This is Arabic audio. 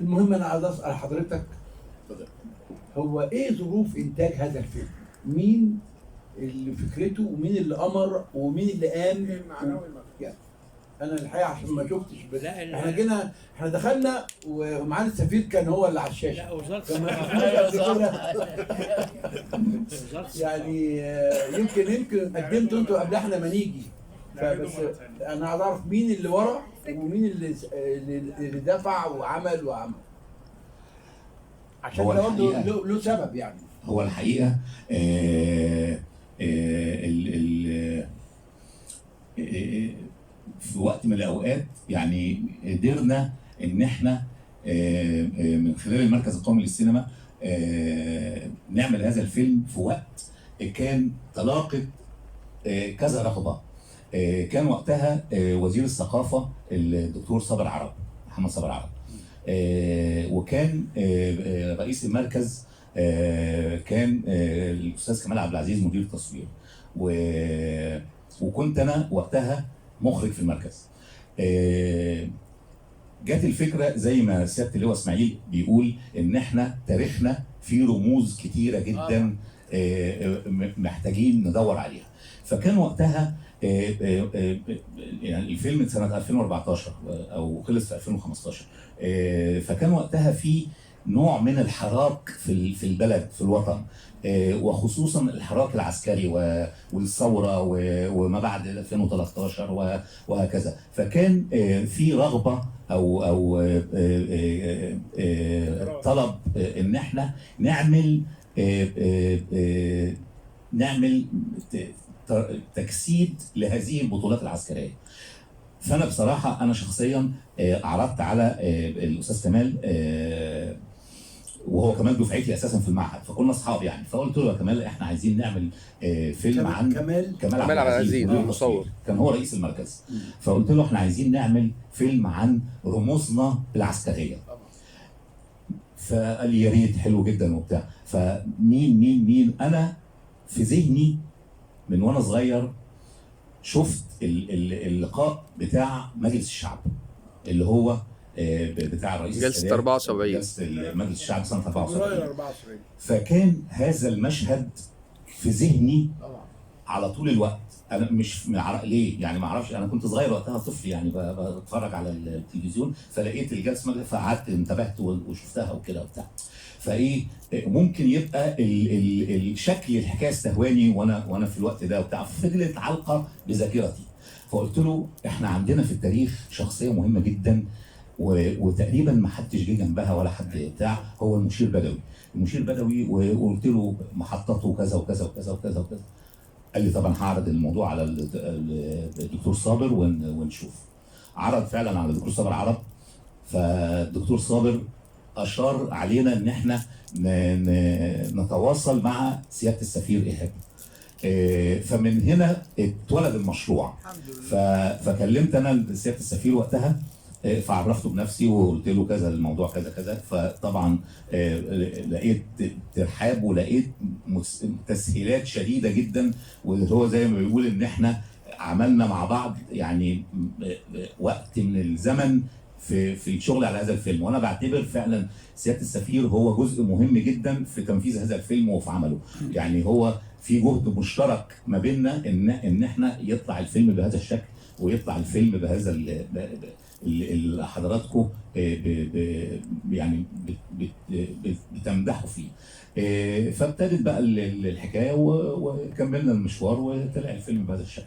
المهم انا عايز اسال حضرتك، هو ايه ظروف انتاج هذا الفيلم؟ مين اللي فكرته ومين اللي امر ومين اللي قام؟ يعني انا الحقيقه عشان ما شفتش احنا دخلنا ومعالي السفير كان هو اللي على الشاشه. لا وزارة يعني يمكن قدمتوا انتوا قبل احنا ما نيجي، فبس انا عايز اعرف مين اللي ورا ومين اللي دفع وعمل عشان ده برضه له سبب يعني. هو الحقيقه في وقت من الاوقات يعني قدرنا ان احنا من خلال المركز القومي للسينما نعمل هذا الفيلم في وقت كان تلاقت كذا رغبه. كان وقتها وزير الثقافه الدكتور صابر عرب، محمد صابر عرب، وكان رئيس المركز كان الاستاذ كمال عبد العزيز مدير التصوير، وكنت انا وقتها مخرج في المركز. جت الفكره زي ما سياده اللواء اسماعيل بيقول ان احنا تاريخنا فيه رموز كتيره جدا محتاجين ندور عليها. فكان وقتها يعني الفيلم سنه 2014 او خلص في 2015، فكان وقتها في نوع من الحراك في البلد في الوطن، وخصوصا الحراك العسكري والثوره وما بعد 2013 وهكذا. فكان في رغبه او طلب ان احنا نعمل تجسيد لهذه البطولات العسكريه. فانا بصراحه انا شخصيا عرضت على الاستاذ كمال، وهو كمان دفعتي اساسا في المعهد، فكنا اصحاب يعني. فقلت له يا كمال احنا عايزين نعمل فيلم عن كمال عبد العزيز المصور، كان هو رئيس المركز. فقلت له احنا عايزين نعمل فيلم عن رموزنا العسكريه. فقال لي يا ريت، حلو جدا وبتاع. فمين انا في ذهني من وانا صغير شفت اللقاء بتاع مجلس الشعب اللي هو بتاع رئيس جلسة 74، جلسة مجلس الشعب سنة 74. فكان هذا المشهد في ذهني على طول الوقت. انا مش ليه يعني ما اعرفش، انا كنت صغير وقتها طفل يعني بتفرج على التلفزيون، فلقيت الجلسه فقعدت انتبهت وشفتها وكده وبتاع. فايه ممكن يبقى الشكل الحكايه استهواني وانا في الوقت ده وبتاع، فضلت علقه بذاكرتي. فقلت له احنا عندنا في التاريخ شخصيه مهمه جدا وتقريبا ما حدش جه جنبها ولا حد بتاع، هو المشير بدوي. وقلت له محطته كذا وكذا وكذا وكذا وكذا. قال لي طبعا هعرض الموضوع على الدكتور صابر ونشوف. عرض فعلا على الدكتور صابر عرب. فالدكتور صابر اشار علينا ان احنا نتواصل مع سياده السفير ايهاب. فمن هنا اتولد المشروع. فكلمت انا سياده السفير وقتها، فعرفته بنفسي وقلت له كذا الموضوع كذا كذا. فطبعا لقيت ترحاب ولقيت تسهيلات شديده جدا، واللي هو زي ما بيقول ان احنا عملنا مع بعض يعني وقت من الزمن في الشغل على هذا الفيلم. وانا بعتبر فعلا سياده السفير هو جزء مهم جدا في تنفيذ هذا الفيلم وفي عمله. يعني هو في جهد مشترك ما بيننا ان احنا يطلع الفيلم بهذا الشكل، ويطلع الفيلم بهذا اللي حضراتكم يعني بتمدحوا فيه. فابتدت بقى الحكايه وكملنا المشوار وطلع الفيلم بهذا الشكل.